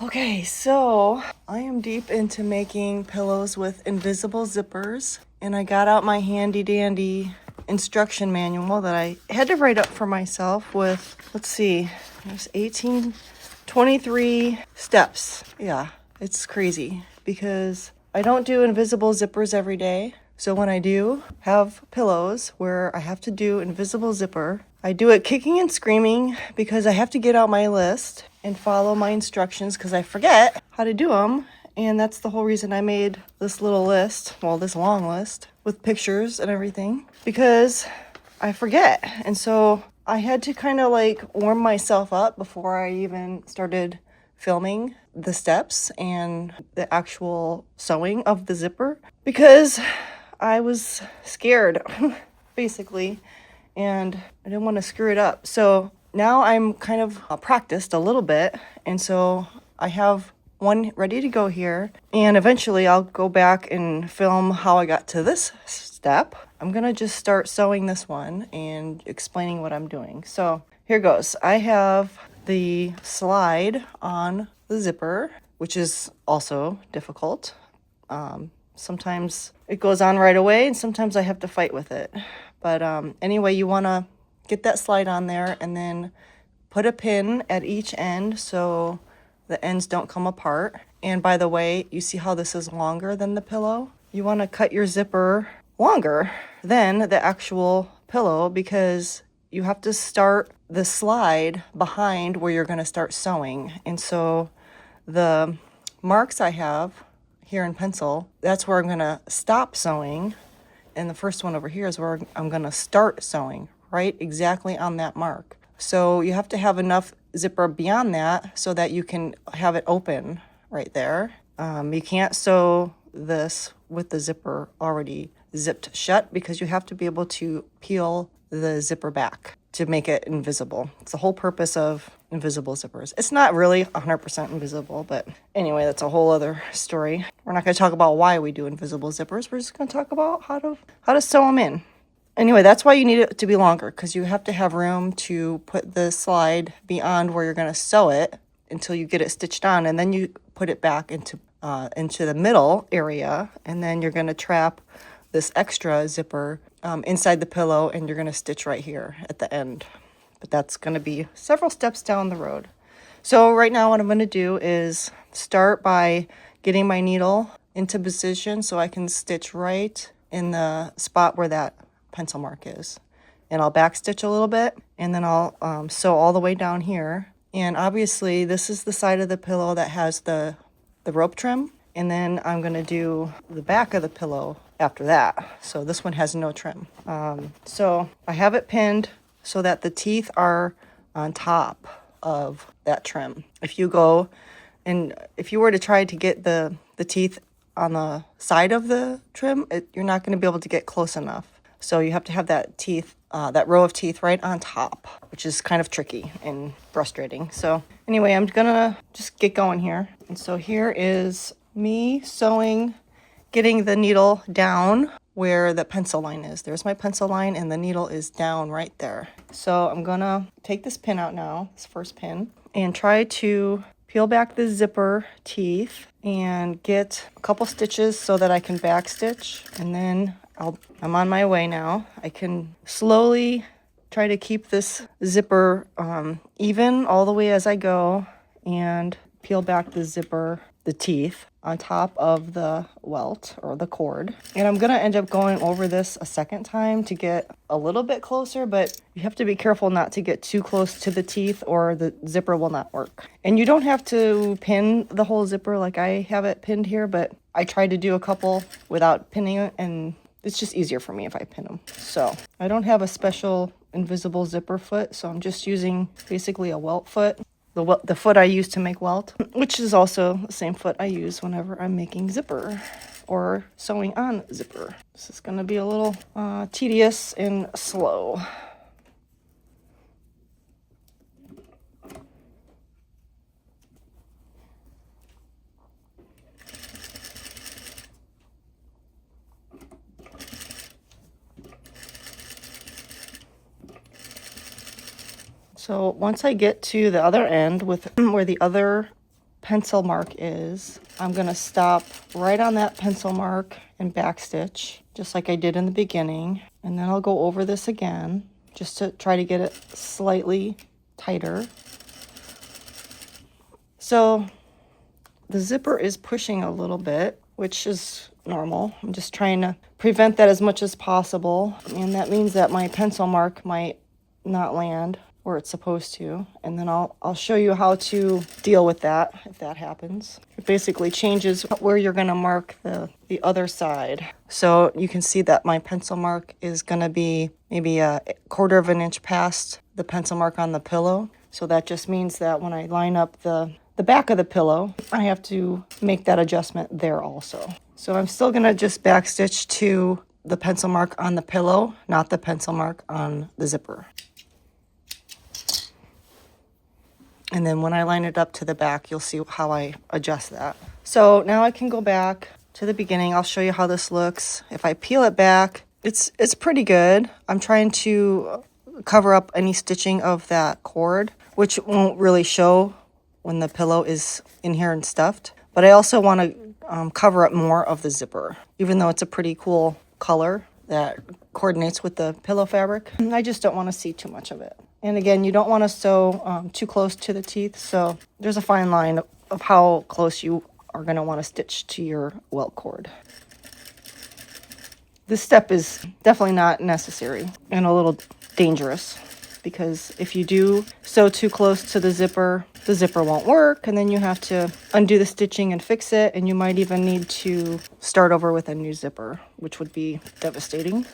Okay, so I am deep into making pillows with invisible zippers, and I got out my handy dandy instruction manual that I had to write up for myself with, let's see, there's 23 steps. Yeah, it's crazy because I don't do invisible zippers every day. So when I do have pillows where I have to do invisible zipper, I do it kicking and screaming because I have to get out my list and follow my instructions because I forget how to do them. And that's the whole reason I made this little list, well, this long list with pictures and everything, because I forget. And so I had to kind of like warm myself up before I even started filming the steps and the actual sewing of the zipper because I was scared, basically, and I didn't want to screw it up. So now I'm kind of practiced a little bit, and so I have one ready to go here, and eventually I'll go back and film how I got to this step. I'm gonna just start sewing this one and explaining what I'm doing. So here goes. I have the slide on the zipper, which is also difficult. Sometimes it goes on right away, and sometimes I have to fight with it. But anyway, you want to get that slide on there and then put a pin at each end so the ends don't come apart. And by the way, you see how this is longer than the pillow? You want to cut your zipper longer than the actual pillow because you have to start the slide behind where you're going to start sewing. And so the marks I have here in pencil, that's where I'm going to stop sewing. And the first one over here is where I'm going to start sewing, right exactly on that mark. So you have to have enough zipper beyond that so that you can have it open right there. You can't sew this with the zipper already zipped shut because you have to be able to peel the zipper back to make it invisible. It's the whole purpose of invisible zippers. It's not really 100% invisible, but anyway, that's a whole other story. We're not going to talk about why we do invisible zippers. We're just going to talk about how to sew them in. Anyway, that's why you need it to be longer, because you have to have room to put the slide beyond where you're going to sew it until you get it stitched on, and then you put it back into the middle area, and then you're going to trap this extra zipper inside the pillow, and you're going to stitch right here at the end. But that's going to be several steps down the road. So right now what I'm going to do is start by getting my needle into position so I can stitch right in the spot where that pencil mark is. And I'll back stitch a little bit, and then I'll sew all the way down here. And obviously this is the side of the pillow that has the rope trim. And then I'm going to do the back of the pillow after that. So this one has no trim. So I have it pinned so that the teeth are on top of that trim. If you go and if you were to try to get the teeth on the side of the trim, you're not going to be able to get close enough. So you have to have that row of teeth right on top, which is kind of tricky and frustrating. So anyway, I'm gonna just get going here. And so here is me sewing, getting the needle down where the pencil line is. There's my pencil line, and the needle is down right there. So I'm gonna take this pin out now, this first pin, and try to peel back the zipper teeth and get a couple stitches so that I can back stitch, and then I'm on my way now. I can slowly try to keep this zipper even all the way as I go and peel back the teeth on top of the welt or the cord. And I'm gonna end up going over this a second time to get a little bit closer, but you have to be careful not to get too close to the teeth or the zipper will not work. And you don't have to pin the whole zipper like I have it pinned here, but I tried to do a couple without pinning it, and it's just easier for me if I pin them. So I don't have a special invisible zipper foot, so I'm just using basically a welt foot. The foot I use to make welt, which is also the same foot I use whenever I'm making zipper or sewing on zipper. This is going to be a little tedious and slow. So once I get to the other end with where the other pencil mark is, I'm going to stop right on that pencil mark and backstitch, just like I did in the beginning. And then I'll go over this again, just to try to get it slightly tighter. So the zipper is pushing a little bit, which is normal. I'm just trying to prevent that as much as possible. And that means that my pencil mark might not land where it's supposed to. And then I'll show you how to deal with that if that happens. It basically changes where you're going to mark the other side. So you can see that my pencil mark is going to be maybe a 1/4 of an inch past the pencil mark on the pillow. So that just means that when I line up the back of the pillow, I have to make that adjustment there also. So I'm still going to just backstitch to the pencil mark on the pillow, not the pencil mark on the zipper. And then when I line it up to the back, you'll see how I adjust that. So now I can go back to the beginning. I'll show you how this looks. If I peel it back, it's pretty good. I'm trying to cover up any stitching of that cord, which won't really show when the pillow is in here and stuffed. But I also want to cover up more of the zipper, even though it's a pretty cool color that coordinates with the pillow fabric. I just don't want to see too much of it. And again, you don't want to sew too close to the teeth, so there's a fine line of how close you are going to want to stitch to your welt cord. This step is definitely not necessary and a little dangerous, because if you do sew too close to the zipper won't work, and then you have to undo the stitching and fix it, and you might even need to start over with a new zipper, which would be devastating.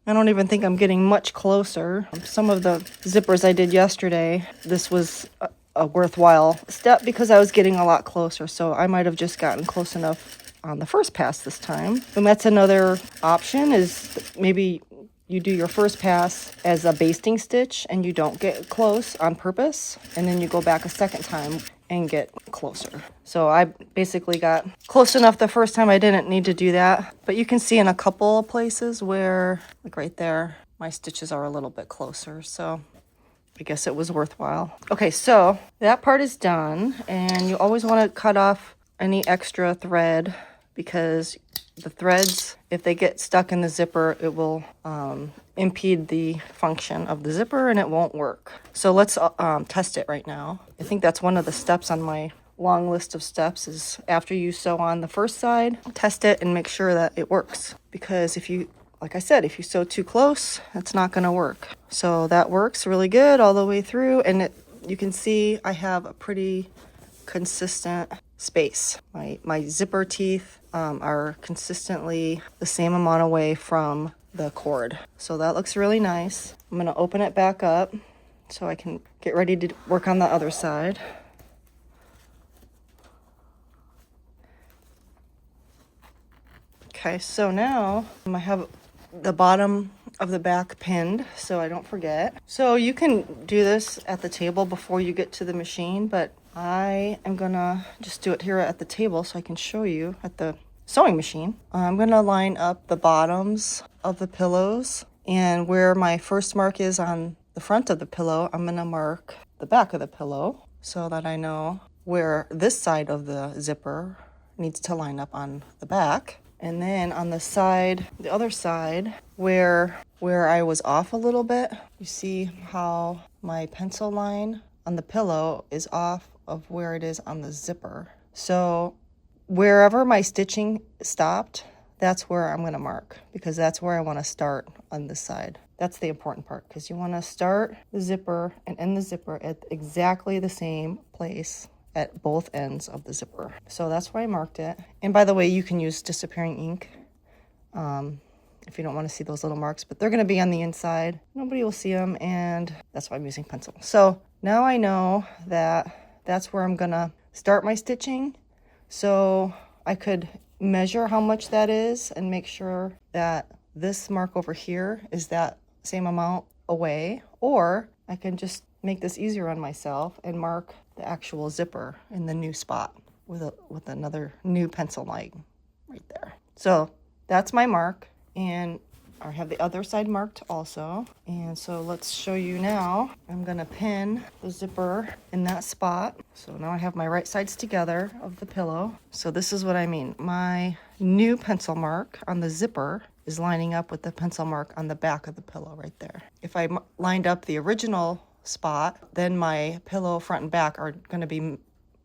I don't even think I'm getting much closer. Some of the zippers I did yesterday, this was a worthwhile step because I was getting a lot closer, so I might have just gotten close enough on the first pass this time. And that's another option, is maybe you do your first pass as a basting stitch and you don't get close on purpose, and then you go back a second time and get closer. So I basically got close enough the first time I didn't need to do that. But you can see in a couple of places where, like right there, my stitches are a little bit closer. So I guess it was worthwhile. Okay, so that part is done, and you always want to cut off any extra thread, because the threads, if they get stuck in the zipper, it will impede the function of the zipper and it won't work. So let's test it right now. I think that's one of the steps on my long list of steps, is after you sew on the first side, test it and make sure that it works. Because if you, like I said, if you sew too close, it's not going to work. So that works really good all the way through, and you can see I have a pretty consistent space. My zipper teeth are consistently the same amount away from the cord. So that looks really nice. I'm going to open it back up so I can get ready to work on the other side. Okay, so now I have the bottom of the back pinned so I don't forget. So you can do this at the table before you get to the machine, but I am gonna just do it here at the table so I can show you at the sewing machine. I'm gonna line up the bottoms of the pillows, and where my first mark is on the front of the pillow, I'm gonna mark the back of the pillow so that I know where this side of the zipper needs to line up on the back. And then on the side, the other side, where I was off a little bit, you see how my pencil line on the pillow is off of where it is on the zipper. So wherever my stitching stopped, that's where I'm going to mark, because that's where I want to start on this side. That's the important part, because you want to start the zipper and end the zipper at exactly the same place at both ends of the zipper. So that's where I marked it. And by the way, you can use disappearing ink if you don't want to see those little marks, but they're going to be on the inside. Nobody will see them, and that's why I'm using pencil. So now I know that that's where I'm going to start my stitching. So I could measure how much that is and make sure that this mark over here is that same amount away, or I can just make this easier on myself and mark the actual zipper in the new spot with another new pencil line right there. So that's my mark, and I have the other side marked also. And so let's show you now. I'm gonna pin the zipper in that spot. So now I have my right sides together of the pillow. So this is what I mean. My new pencil mark on the zipper is lining up with the pencil mark on the back of the pillow right there. If I lined up the original spot, then my pillow front and back are gonna be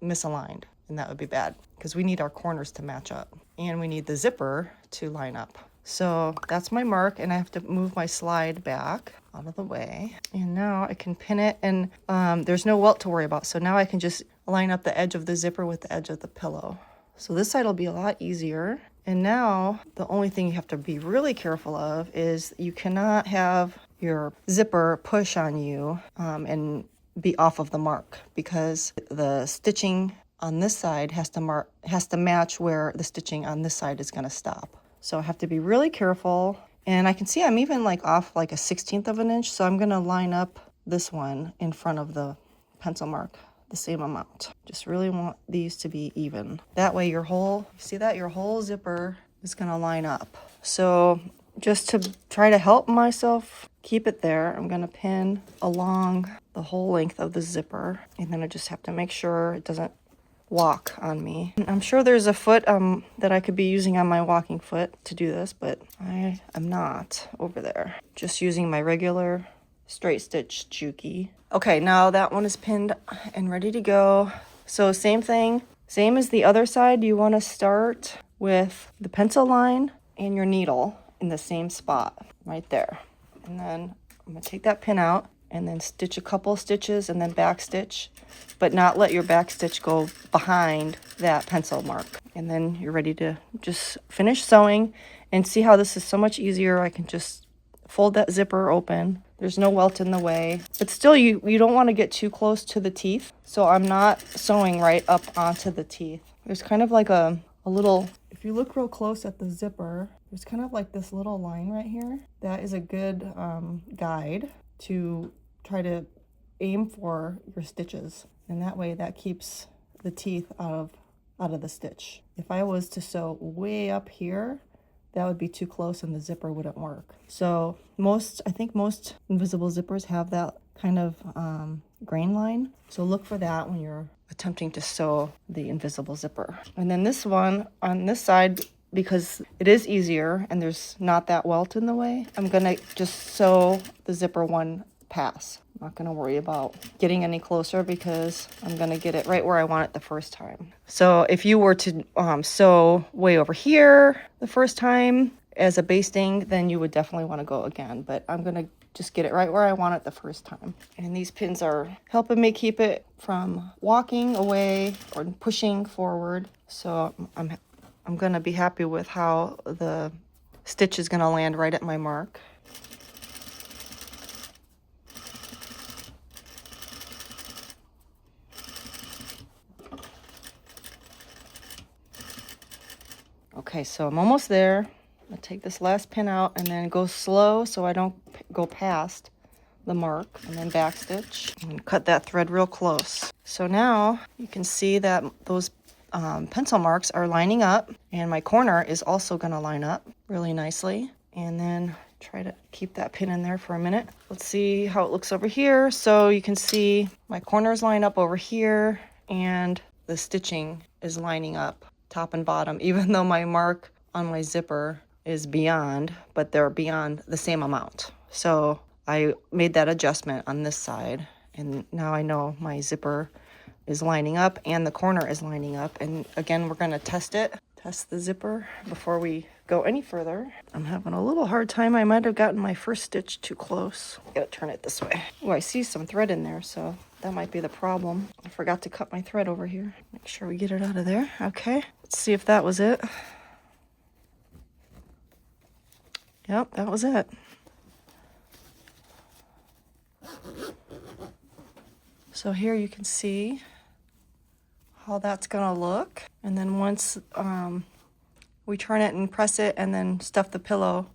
misaligned, and that would be bad because we need our corners to match up and we need the zipper to line up. So that's my mark, and I have to move my slide back out of the way. And now I can pin it, and there's no welt to worry about. So now I can just line up the edge of the zipper with the edge of the pillow. So this side will be a lot easier. And now the only thing you have to be really careful of is you cannot have your zipper push on you and be off of the mark, because the stitching on this side has to match where the stitching on this side is going to stop. So I have to be really careful. And I can see I'm even like off like a 1/16 of an inch. So I'm going to line up this one in front of the pencil mark the same amount. Just really want these to be even. That way your whole zipper is going to line up. So just to try to help myself keep it there, I'm going to pin along the whole length of the zipper, and then I just have to make sure it doesn't walk on me. I'm sure there's a foot that I could be using on my walking foot to do this, but I am not over there. Just using my regular straight stitch Juki. Okay, now that one is pinned and ready to go. So same thing, same as the other side. You want to start with the pencil line and your needle in the same spot right there. And then I'm going to take that pin out and then stitch a couple stitches and then back stitch, but not let your back stitch go behind that pencil mark. And then you're ready to just finish sewing. And see how this is so much easier. I can just fold that zipper open. There's no welt in the way, but still you don't want to get too close to the teeth. So I'm not sewing right up onto the teeth. There's kind of like a little, if you look real close at the zipper, there's kind of like this little line right here. That is a good guide to try to aim for your stitches. And that way that keeps the teeth out of the stitch. If I was to sew way up here, that would be too close and the zipper wouldn't work. So I think most invisible zippers have that kind of grain line. So look for that when you're attempting to sew the invisible zipper. And then this one on this side, because it is easier and there's not that welt in the way, I'm gonna just sew the zipper one pass. I'm not gonna worry about getting any closer because I'm gonna get it right where I want it the first time. So if you were to sew way over here the first time as a basting, then you would definitely want to go again. But I'm gonna just get it right where I want it the first time. And these pins are helping me keep it from walking away or pushing forward. So I'm gonna be happy with how the stitch is gonna land right at my mark. Okay, so I'm almost there. I'm gonna take this last pin out and then go slow so I don't go past the mark, and then back stitch and cut that thread real close. So now you can see that those pencil marks are lining up, and my corner is also gonna line up really nicely. And then try to keep that pin in there for a minute. Let's see how it looks over here. So you can see my corners line up over here and the stitching is lining up top and bottom, even though my mark on my zipper is beyond, but they're beyond the same amount. So I made that adjustment on this side, and now I know my zipper is lining up and the corner is lining up. And again, we're gonna test the zipper before we go any further. I'm having a little hard time. I might have gotten my first stitch too close. Gotta turn it this way. Oh, I see some thread in there, so that might be the problem. I forgot to cut my thread over here. Make sure we get it out of there. Okay, let's see if that was it. Yep, that was it. So here you can see how that's gonna look. And then once we turn it and press it and then stuff the pillow,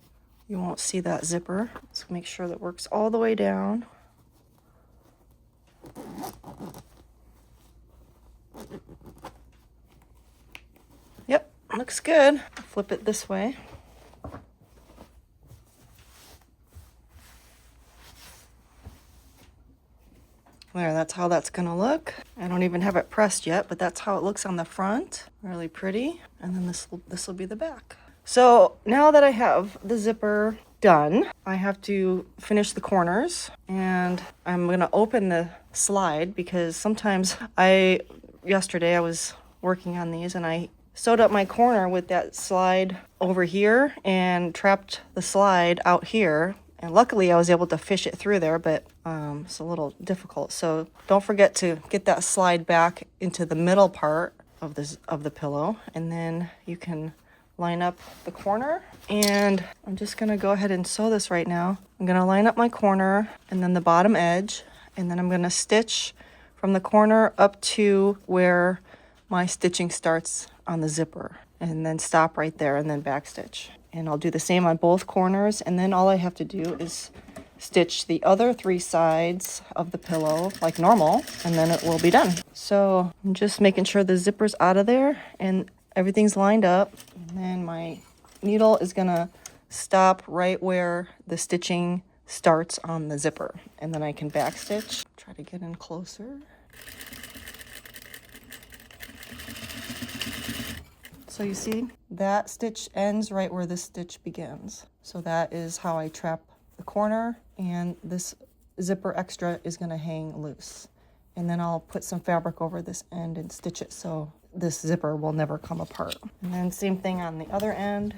you won't see that zipper. So make sure that works all the way down. Yep, looks good. Flip it this way. There, that's how that's gonna look. I don't even have it pressed yet, but that's how it looks on the front. Really pretty. And then this will be the back. So now that I have the zipper done, I have to finish the corners, and I'm gonna open the slide because sometimes yesterday I was working on these and I sewed up my corner with that slide over here and trapped the slide out here. And luckily I was able to fish it through there, but it's a little difficult. So don't forget to get that slide back into the middle part of the pillow, and then you can line up the corner. And I'm just gonna go ahead and sew this right now. I'm gonna line up my corner and then the bottom edge, and then I'm gonna stitch from the corner up to where my stitching starts on the zipper, and then stop right there and then back stitch. And I'll do the same on both corners, and then all I have to do is stitch the other 3 sides of the pillow like normal, and then it will be done. So I'm just making sure the zipper's out of there and everything's lined up. And then my needle is gonna stop right where the stitching starts on the zipper, and then I can back stitch. Try to get in closer. So you see, that stitch ends right where this stitch begins. So that is how I trap the corner, and this zipper extra is gonna hang loose. And then I'll put some fabric over this end and stitch it so this zipper will never come apart. And then same thing on the other end.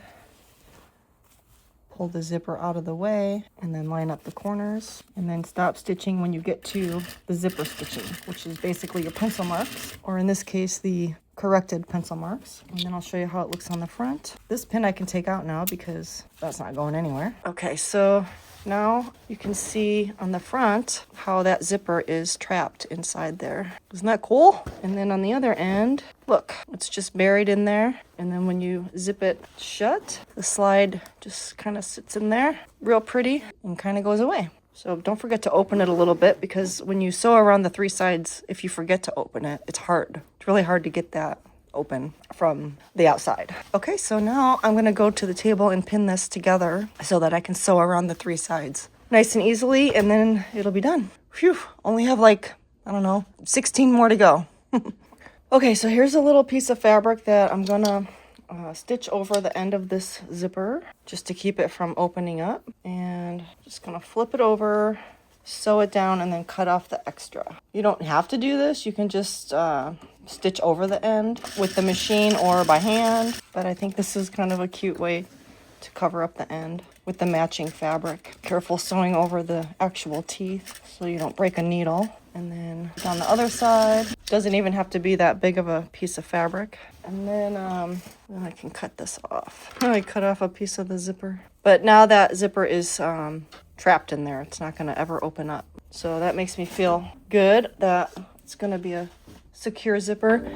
Pull the zipper out of the way and then line up the corners, and then stop stitching when you get to the zipper stitching, which is basically your pencil marks, or in this case, the corrected pencil marks. And then I'll show you how it looks on the front. This pin I can take out now because that's not going anywhere. Okay, so now you can see on the front how that zipper is trapped inside there. Isn't that cool? And then on the other end, look, it's just buried in there. And then when you zip it shut, the slide just kind of sits in there, real pretty, and kind of goes away. So don't forget to open it a little bit, because when you sew around the 3 sides, if you forget to open it, it's hard. It's really hard to get that open from the outside. Okay, so now I'm gonna go to the table and pin this together so that I can sew around the 3 sides nice and easily, and then it'll be done. Phew, only have like, I don't know, 16 more to go. Okay, so here's a little piece of fabric that I'm gonna stitch over the end of this zipper just to keep it from opening up, and just gonna flip it over, sew it down, and then cut off the extra. You don't have to do this. You can just stitch over the end with the machine or by hand, but I think this is kind of a cute way to cover up the end with the matching fabric. Careful sewing over the actual teeth so you don't break a needle. And then down the other side, doesn't even have to be that big of a piece of fabric. And then I can cut this off. I cut off a piece of the zipper. But now that zipper is trapped in there, it's not gonna ever open up. So that makes me feel good that it's gonna be a secure zipper.